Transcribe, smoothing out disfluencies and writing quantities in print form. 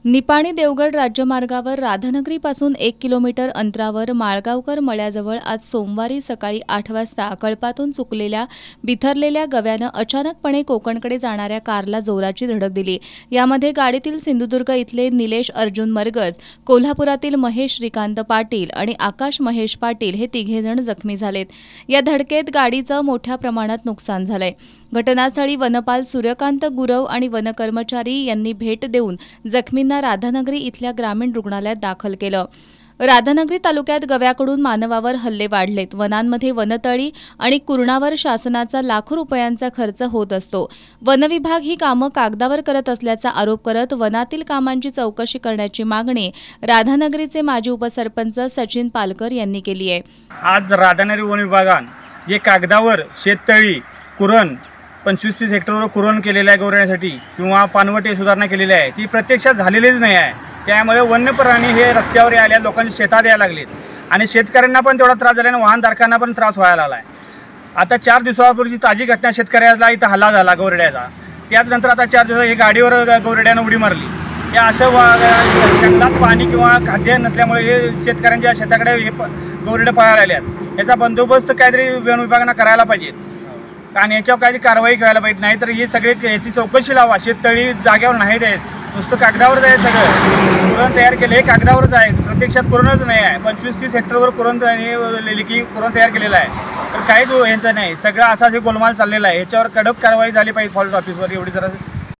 Nipani Devgad राज्यमार्गावर राधानगरीपासून 1 kilometre अंतरावर माळगावकर मळ्याजवळ आज सोमवारी सकाळी 8 वाजता कळपातून चुकलेल्या बिथरलेल्या गव्यानं अचानकपणे कोकणकडे जाणाऱ्या कारला जोराची धडक दिली। यामध्ये गाडीतील सिंधुदुर्ग इथले निलेश अर्जुन मरगज, कोल्हापुरातील महेश श्रीकांत पाटील आणि आकाश महेश पाटील हे तिघेजण जखमी झालेत। या धडकेत गाडीचं मोठ्या प्रमाणात नुकसान झालंय। घटनास्थळी वनपाल सूर्यकांत गुरव आणि वनकर्मचारी यांनी भेट देऊन जखमींना राधानगरी इथल्या ग्रामीण रुग्णालयात दाखल केलं। राधानगरी तालुक्यात गव्याकडून मानवावर हल्ले वाढलेत। वनांमध्ये वनतळी आणि कुरणावर शासनाचा लाखो रुपयांचा खर्च होत असतो। वनविभाग ही कामं कागदावर करत असल्याचा आरोप करत वनातील कामांची चौकशी करण्याची मागणी राधानगरीचे माजी उपसरपंच सचिन पालकर यांनी केली आहे। आज राधानगरी वन विभागान जे कागदावर शेततळी कुरण 25-30 हेक्टरवर कुरण केलेलं आहे गौरवण्यासाठी किंवा पानवटे सुधारणा केलेली आहे ती प्रत्यक्षात झालेलीच नाही आहे। त्यामुळे वन्य प्राणी हे रस्त्यावर यायला लोकांच्या शेतात यायला लागलेत आणि शेतकऱ्यांना पण तेवढा त्रास झाला आणि वाहनधारकांना पण त्रास व्हायला लागला आहे। आता 4 दिवसापूर्वीची ताजी घटना शेतकऱ्याला इथं हल्ला झाला गौरड्याचा। त्यानंतर आता 4 दिवस हे गाडीवर गौरड्यानं उडी मारली। या असं जंगलात पाणी किंवा खाद्य नसल्यामुळे हे शेतकऱ्यांच्या शेताकडे हे गौरडे पळायला आल्यात। याचा बंदोबस्त काहीतरी वन विभागानं करायला पाहिजे आणि याच्यावर काही कारवाई करायला पाहिजे, नाहीतर हे सगळे याची चौकशी लावा। शेततळी जागेवर नाहीत आहेत, नुसतं कागदावरच आहे सगळं। कुरण तयार केले हे कागदावरच आहे, प्रत्यक्षात कुरणच नाही आहे। 25-30 हेक्टरवर कुरण लिखी कुरण तयार केलेलं आहे, तर काहीच यांचं नाही। सगळं असा हे गोलमाल चाललेला आहे। याच्यावर कडक कारवाई झाली पाहिजे फॉरेस्ट ऑफिसवर, एवढी जरा